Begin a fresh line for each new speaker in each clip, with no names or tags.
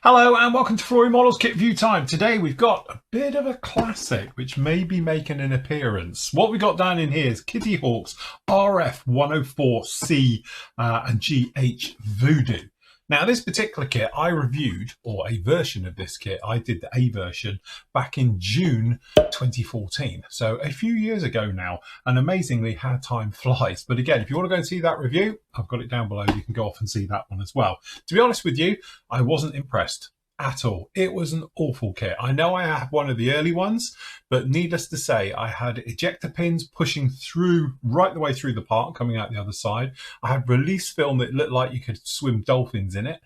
Hello and welcome to Flory Models Kit View Time. Today we've got a bit of a classic which may be making an appearance. What we got down in here is Kitty Hawk's RF104C and GH Voodoo. Now this particular kit I reviewed, or a version of this kit, I did the A version back in June 2014. So a few years ago now, and amazingly how time flies. But again, if you want to go and see that review, I've got it down below. You can go off and see that one as well. To be honest with you, I wasn't impressed at all. It was an awful kit. I know I have one of the early ones, but needless to say, I had ejector pins pushing through right the way through the part, coming out the other side. I had release film that looked like you could swim dolphins in it,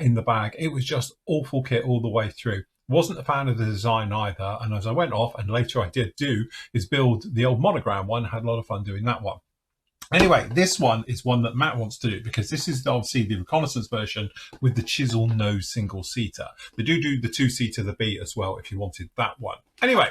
in the bag. It was just awful kit all the way through. Wasn't a fan of the design either. And as I went off, and later I did do, is build the old monogram one. Had a lot of fun doing that one. Anyway, this one is one that Matt wants to do because this is obviously the reconnaissance version with the chisel nose single seater. They do the two seater, the B as well, if you wanted that one. Anyway,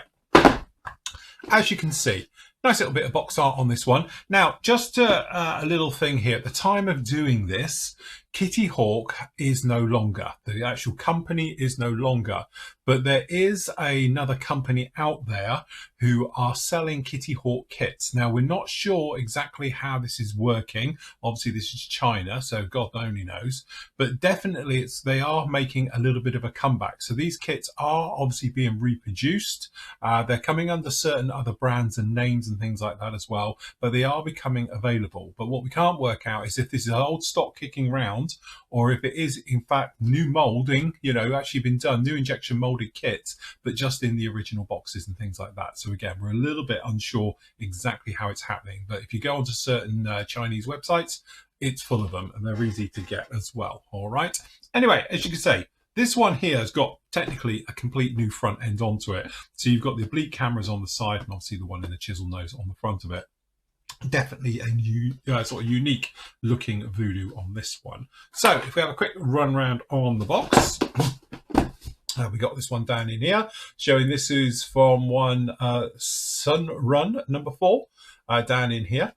as you can see, nice little bit of box art on this one. Now, just a little thing here. At the time of doing this, Kitty Hawk is no longer. The actual company is no longer. But there is another company out there who are selling Kitty Hawk kits. Now, we're not sure exactly how this is working. Obviously, this is China, so God only knows. But definitely, they are making a little bit of a comeback. So these kits are obviously being reproduced. They're coming under certain other brands and names and things like that as well. But they are becoming available. But what we can't work out is if this is old stock kicking round, or if it is in fact new molding, you know, actually been done, new injection molded kits, but just in the original boxes and things like that. So again, we're a little bit unsure exactly how it's happening, but if you go onto certain Chinese websites, it's full of them and they're easy to get as well. All right. Anyway, as you can see, this one here has got technically a complete new front end onto it. So you've got the oblique cameras on the side and obviously the one in the chisel nose on the front of it. Definitely a new sort of unique looking Voodoo on this one. So if we have a quick run round on the box, we got this one down in here showing this is from one Sun Run number 4 down in here.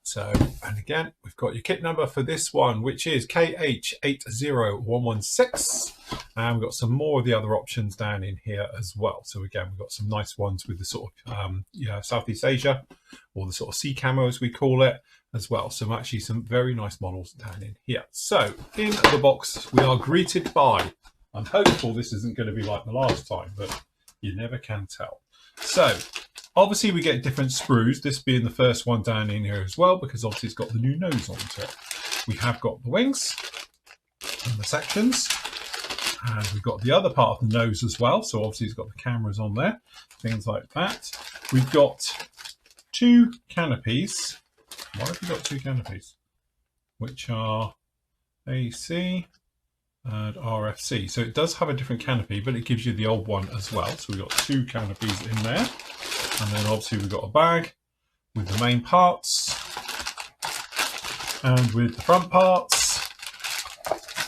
So, and again, we've got your kit number for this one, which is KH80116. And we've got some more of the other options down in here as well. So again, we've got some nice ones with the sort of Southeast Asia, or the sort of sea camo as we call it as well. So actually some very nice models down in here. So in the box, we are greeted by, I'm hopeful this isn't going to be like the last time, but you never can tell. So obviously we get different sprues, this being the first one down in here as well, because obviously it's got the new nose onto it. We have got the wings and the sections, and we've got the other part of the nose as well. So obviously it's got the cameras on there, things like that. We've got two canopies. Why have we got two canopies? Which are AC and RFC. So it does have a different canopy, but it gives you the old one as well. So we've got two canopies in there. And then obviously we've got a bag with the main parts and with the front parts.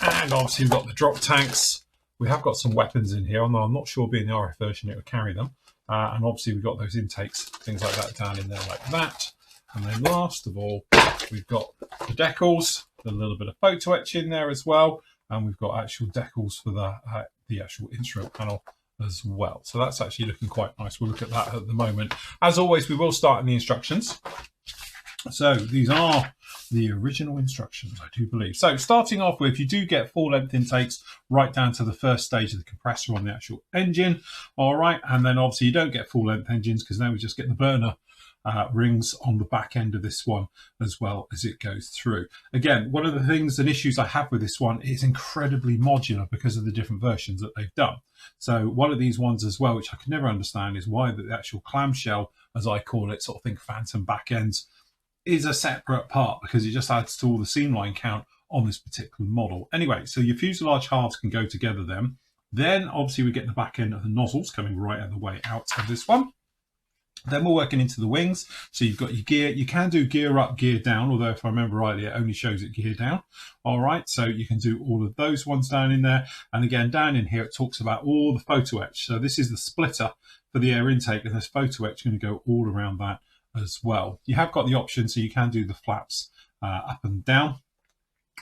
And obviously we've got the drop tanks. We have got some weapons in here, although I'm not sure being the RF version it will carry them. And obviously we've got those intakes, things like that down in there like that. And then last of all, we've got the decals, a little bit of photo etch in there as well. And we've got actual decals for the actual instrument panel as well. So that's actually looking quite nice. We'll look at that at the moment. As always, we will start in the instructions. So these are the original instructions, I do believe. So starting off with, you do get full length intakes right down to the first stage of the compressor on the actual engine. All right. And then obviously you don't get full length engines because now we just get the burner rings on the back end of this one as well as it goes through. Again, one of the things and issues I have with this one is incredibly modular because of the different versions that they've done. So one of these ones as well, which I could never understand, is why the actual clamshell, as I call it, sort of think phantom back ends, is a separate part because it just adds to all the seam line count on this particular model. Anyway, so your fuselage halves can go together then. Then obviously we get the back end of the nozzles coming right out of the way out of this one. Then we're working into the wings. So you've got your gear. You can do gear up, gear down, although if I remember rightly, it only shows it gear down. All right, so you can do all of those ones down in there. And again, down in here, it talks about all the photo etch. So this is the splitter for the air intake, and there's photo etch going to go all around that as well. You have got the option, so you can do the flaps up and down.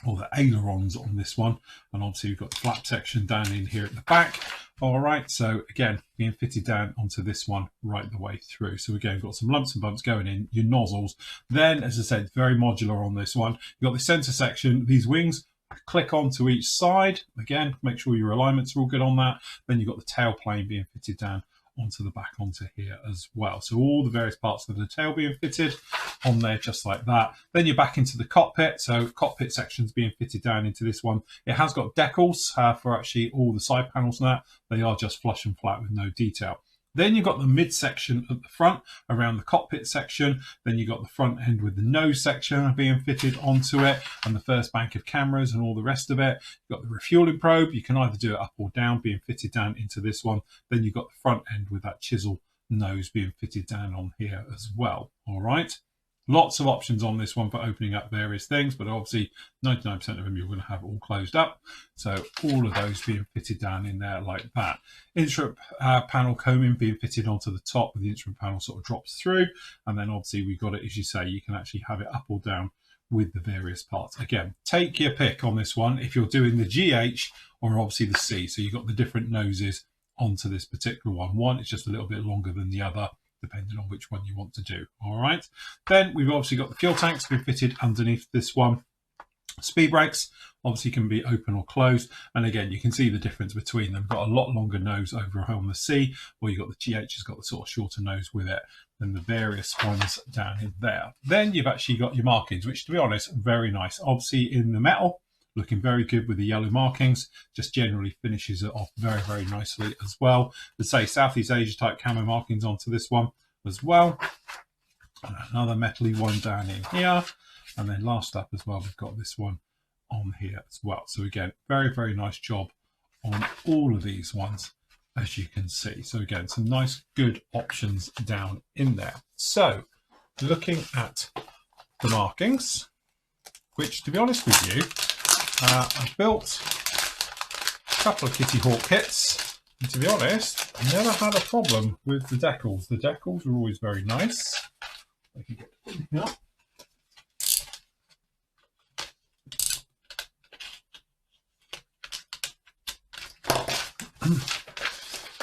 or the ailerons on this one, and obviously we've got the flap section down in here at the back. All right, so again, being fitted down onto this one right the way through. So again, we've got some lumps and bumps going in, your nozzles. Then, as I said, very modular on this one. You've got the center section, these wings click onto each side. Again, make sure your alignments are all good on that. Then you've got the tail plane being fitted down onto the back onto here as well. So all the various parts of the tail being fitted on there just like that. Then you're back into the cockpit. So cockpit section's being fitted down into this one. It has got decals for actually all the side panels now. They are just flush and flat with no detail. Then you've got the mid-section at the front around the cockpit section. Then you've got the front end with the nose section being fitted onto it and the first bank of cameras and all the rest of it. You've got the refueling probe. You can either do it up or down, being fitted down into this one. Then you've got the front end with that chisel nose being fitted down on here as well. All right. Lots of options on this one for opening up various things, but obviously 99% of them you're going to have all closed up. So all of those being fitted down in there like that. Instrument panel combing being fitted onto the top, with the instrument panel sort of drops through. And then obviously we've got it, as you say, you can actually have it up or down with the various parts. Again, take your pick on this one if you're doing the GH or obviously the C. So you've got the different noses onto this particular one. One is just a little bit longer than the other, depending on which one you want to do. All right. Then we've obviously got the fuel tanks being fitted underneath this one. Speed brakes obviously can be open or closed. And again, you can see the difference between them. Got a lot longer nose over on the C, or you've got the GH has got the sort of shorter nose with it than the various ones down in there. Then you've actually got your markings, which to be honest, very nice. Obviously in the metal, looking very good with the yellow markings, just generally finishes it off very, very nicely as well. Let's say Southeast Asia type camo markings onto this one as well. And another metally one down in here. And then last up as well, we've got this one on here as well. So again, very, very nice job on all of these ones, as you can see. So again, some nice, good options down in there. So looking at the markings, which to be honest with you, I built a couple of Kitty Hawk kits, and to be honest, I never had a problem with the decals. The decals are always very nice. I can get it here.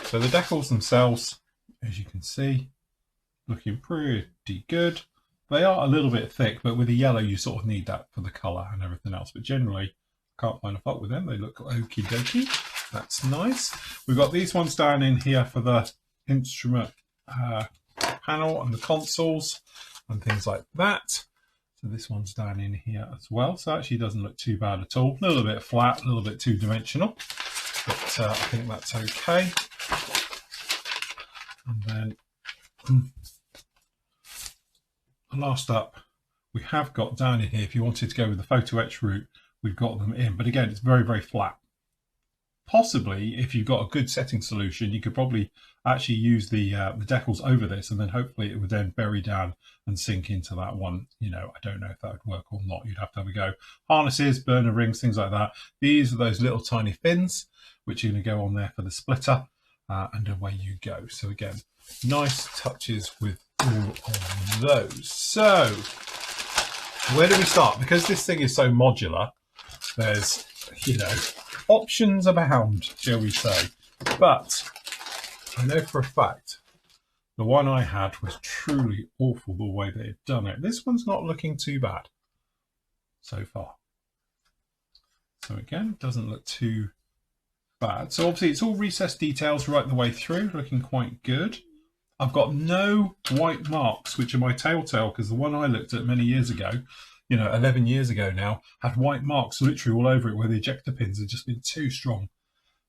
So the decals themselves, as you can see, looking pretty good. They are a little bit thick, but with the yellow, you sort of need that for the colour and everything else. But generally, can't find a fault with them. They look okie dokie. That's nice. We've got these ones down in here for the instrument panel and the consoles and things like that. So this one's down in here as well. So actually doesn't look too bad at all. A little bit flat, a little bit two-dimensional, but I think that's okay. And then last up, we have got down in here, if you wanted to go with the photo etch route, we've got them in. But again, it's very, very flat. Possibly, if you've got a good setting solution, you could probably actually use the decals over this, and then hopefully it would then bury down and sink into that one. You know, I don't know if that would work or not. You'd have to have a go. Harnesses, burner rings, things like that. These are those little tiny fins, which are going to go on there for the splitter, and away you go. So again, nice touches with all of those. So where do we start? Because this thing is so modular, there's, you know, options abound, shall we say. But I know for a fact the one I had was truly awful the way they've done it. This one's not looking too bad so far. So again, doesn't look too bad. So obviously it's all recessed details right the way through, looking quite good. I've got no white marks, which are my telltale, because the one I looked at many years ago, you know, 11 years ago now, had white marks literally all over it where the ejector pins had just been too strong.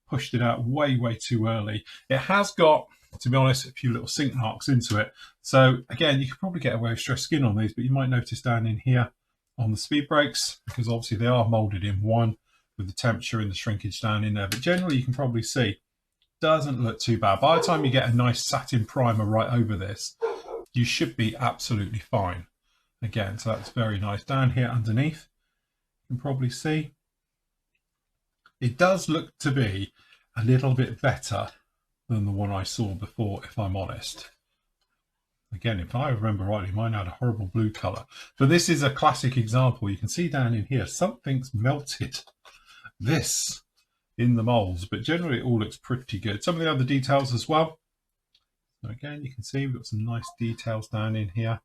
Pushed it out way, way too early. It has got, to be honest, a few little sink marks into it. So again, you could probably get away with stress skin on these, but you might notice down in here on the speed brakes, because obviously they are molded in one with the temperature and the shrinkage down in there. But generally you can probably see, doesn't look too bad. By the time you get a nice satin primer right over this, you should be absolutely fine. Again, so that's very nice. Down here underneath, you can probably see, it does look to be a little bit better than the one I saw before, if I'm honest. Again, if I remember rightly, mine had a horrible blue colour. But this is a classic example. You can see down in here, something's melted this in the moulds, but generally it all looks pretty good. Some of the other details as well. So again, you can see we've got some nice details down in here.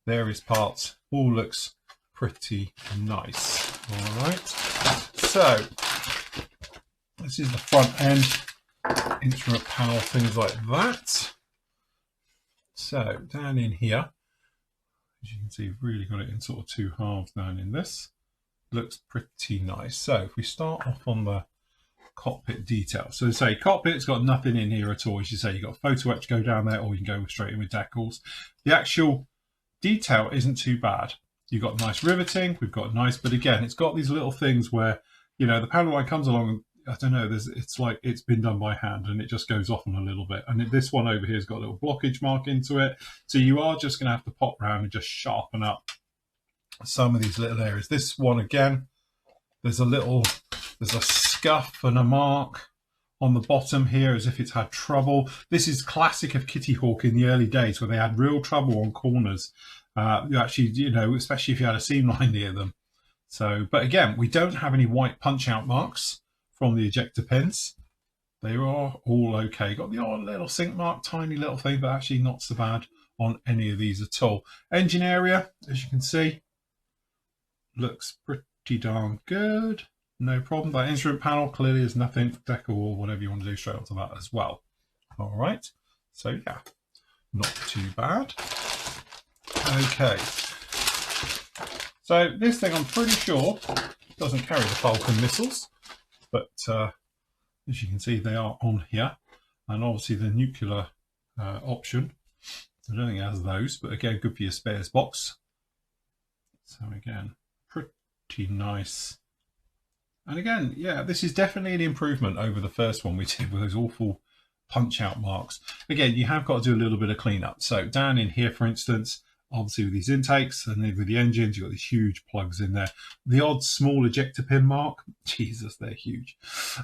Various parts, all looks pretty nice. All right. So this is the front end, instrument panel, things like that. So down in here, as you can see, we've really got it in sort of two halves down in this. Looks pretty nice. So if we start off on the cockpit detail. So say cockpit's got nothing in here at all. As you say, you've got photo etch go down there, or you can go straight in with decals. The actual detail isn't too bad. You've got nice riveting, we've got nice, but again, it's got these little things where, you know, the panel line comes along and I don't know, it's like it's been done by hand and it just goes off on a little bit. And this one over here has got a little blockage mark into it. So you are just going to have to pop around and just sharpen up some of these little areas. This one again, there's a scuff and a mark on the bottom here as if it's had trouble. This is classic of Kitty Hawk in the early days where they had real trouble on corners. You actually, you know, especially if you had a seam line near them. So, but again, we don't have any white punch out marks from the ejector pins. They are all okay. Got the odd little sink mark, tiny little thing, but actually not so bad on any of these at all. Engine area, as you can see, looks pretty darn good. No problem. That instrument panel clearly is nothing, decal or whatever you want to do straight onto that as well. All right. So yeah, not too bad. Okay. So this thing, I'm pretty sure, doesn't carry the Falcon missiles, but as you can see, they are on here. And obviously the nuclear option, I don't think it has those, but again, good for your spares box. So again, pretty nice. And again, yeah, this is definitely an improvement over the first one we did with those awful punch out marks. Again, you have got to do a little bit of cleanup. So down in here, for instance, obviously with these intakes and then with the engines, you've got these huge plugs in there. The odd small ejector pin mark, Jesus, they're huge,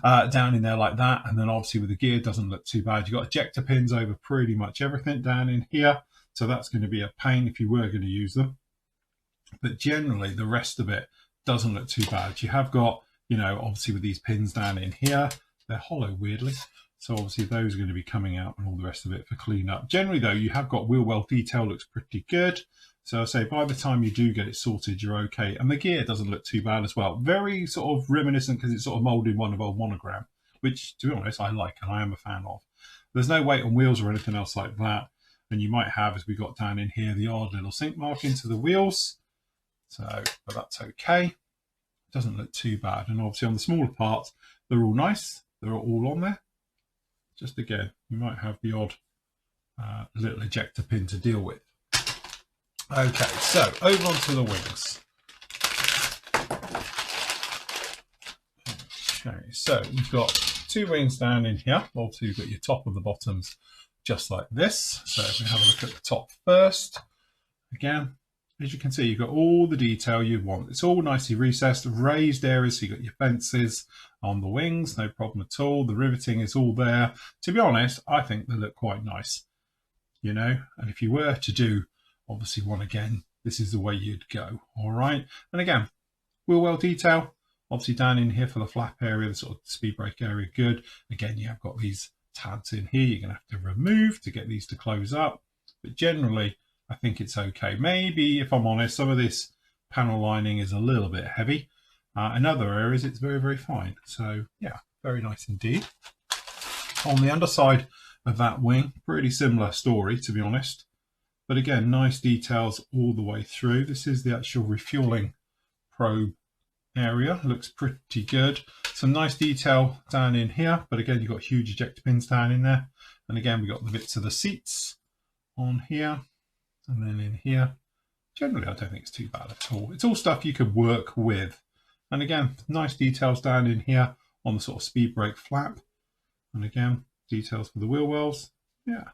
down in there like that. And then obviously with the gear, doesn't look too bad. You've got ejector pins over pretty much everything down in here. So that's going to be a pain if you were going to use them. But generally, the rest of it doesn't look too bad. You have got, you know, obviously with these pins down in here, they're hollow weirdly. So obviously those are going to be coming out and all the rest of it for cleanup. Generally though, you have got wheel well detail, looks pretty good. So I say by the time you do get it sorted, you're okay. And the gear doesn't look too bad as well. Very sort of reminiscent because it's sort of molded one of old Monogram, which to be honest, I like and I am a fan of. There's no weight on wheels or anything else like that. And you might have, as we got down in here, the odd little sink mark into the wheels. So, but that's okay. Doesn't look too bad. And obviously on the smaller parts, they're all nice. They're all on there. Just again, you might have the odd little ejector pin to deal with. Okay, so over onto the wings. Okay, so you've got two wings down in here. Obviously you've got your top and the bottoms just like this. So if we have a look at the top first, again, as you can see, you've got all the detail you want. It's all nicely recessed, raised areas. So you've got your fences on the wings, no problem at all. The riveting is all there. To be honest, I think they look quite nice, you know. And if you were to do, obviously, one again, this is the way you'd go. All right. And again, wheel well detail, obviously down in here for the flap area, the sort of speed brake area, good. Again, you have got these tabs in here you're going to have to remove to get these to close up. But generally, I think it's okay. Maybe, if I'm honest, some of this panel lining is a little bit heavy. In other areas, it's very, very fine. So, yeah, very nice indeed. On the underside of that wing, pretty similar story, to be honest. But again, nice details all the way through. This is the actual refueling probe area. Looks pretty good. Some nice detail down in here. But again, you've got huge ejector pins down in there. And again, we've got the bits of the seats on here. And then in here, generally, I don't think it's too bad at all. It's all stuff you could work with. And again, nice details down in here on the sort of speed brake flap. And again, details for the wheel wells. Yeah,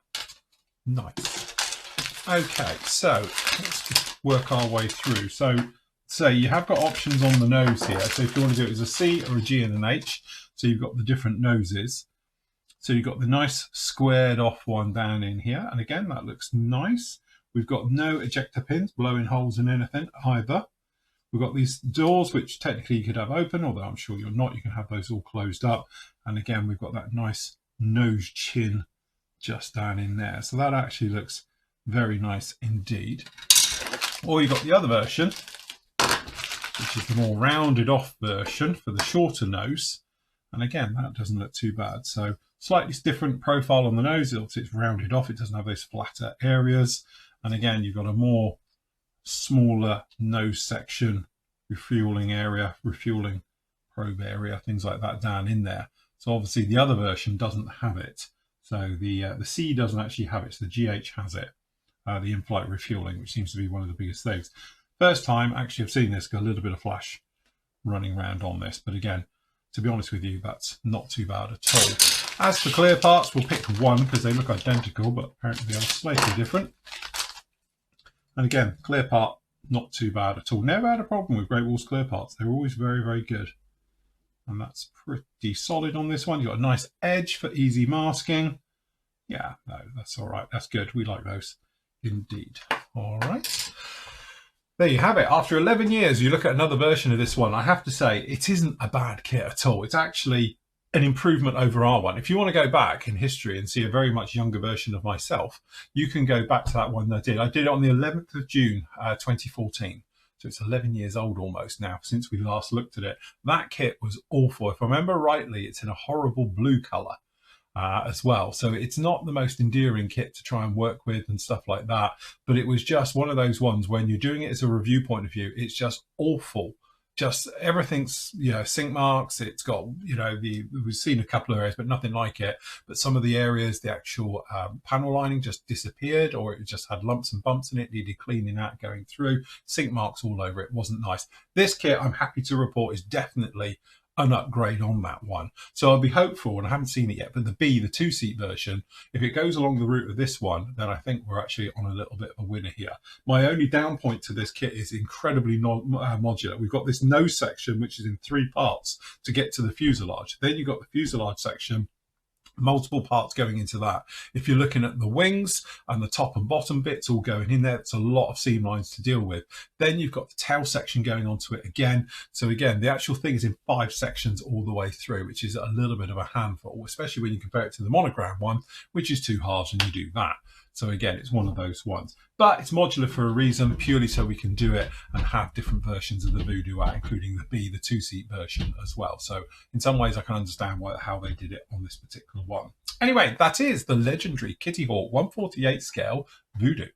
nice. Okay, so let's just work our way through. So you have got options on the nose here. So if you want to do it as a C or a G and an H, so you've got the different noses. So you've got the nice squared off one down in here. And again, that looks nice. We've got no ejector pins blowing holes in anything either. We've got these doors, which technically you could have open, although I'm sure you're not. You can have those all closed up. And again, we've got that nice nose chin just down in there. So that actually looks very nice indeed. Or you've got the other version, which is the more rounded off version for the shorter nose. And again, that doesn't look too bad. So slightly different profile on the nose. It's rounded off. It doesn't have those flatter areas. And again, you've got a more smaller nose section, refueling area, refueling probe area, things like that down in there. So obviously the other version doesn't have it. So the C doesn't actually have it. So the GH has it, the in-flight refueling, which seems to be one of the biggest things. First time actually I've seen this, got a little bit of flash running around on this. But again, to be honest with you, that's not too bad at all. As for clear parts, we'll pick one because they look identical, but apparently they are slightly different. And again, clear part, not too bad at all. Never had a problem with Great Wall's clear parts. They're always very, very good. And that's pretty solid on this one. You've got a nice edge for easy masking. Yeah, no, that's all right. That's good. We like those indeed. All right. There you have it. After 11 years, you look at another version of this one. I have to say, it isn't a bad kit at all. It's actually an improvement over our one. If you want to go back in history and see a very much younger version of myself, you can go back to that one that I did. I did it on the 11th of June, 2014. So it's 11 years old almost now since we last looked at it. That kit was awful. If I remember rightly, it's in a horrible blue color as well. So it's not the most endearing kit to try and work with and stuff like that. But it was just one of those ones when you're doing it as a review point of view, it's just awful. Just everything's, you know, sink marks. It's got, you know, we've seen a couple of areas, but nothing like it. But some of the areas, the actual panel lining just disappeared, or it just had lumps and bumps in it, needed cleaning out, going through. Sink marks all over it. Wasn't nice. This kit, I'm happy to report, is definitely an upgrade on that one. So I'll be hopeful, and I haven't seen it yet, but the B, the two-seat version, if it goes along the route of this one, then I think we're actually on a little bit of a winner here. My only down point to this kit is incredibly modular. We've got this nose section, which is in 3 parts to get to the fuselage. Then you've got the fuselage section, multiple parts going into that. If you're looking at the wings and the top and bottom bits all going in there, it's a lot of seam lines to deal with. Then you've got the tail section going onto it again. So again, the actual thing is in 5 sections all the way through, which is a little bit of a handful, especially when you compare it to the monogram one, which is 2 halves and you do that. So again, it's one of those ones. But it's modular for a reason, purely so we can do it and have different versions of the Voodoo out, including the B, the 2-seat version as well. So in some ways, I can understand how they did it on this particular one. Anyway, that is the legendary Kitty Hawk 1/48 scale Voodoo.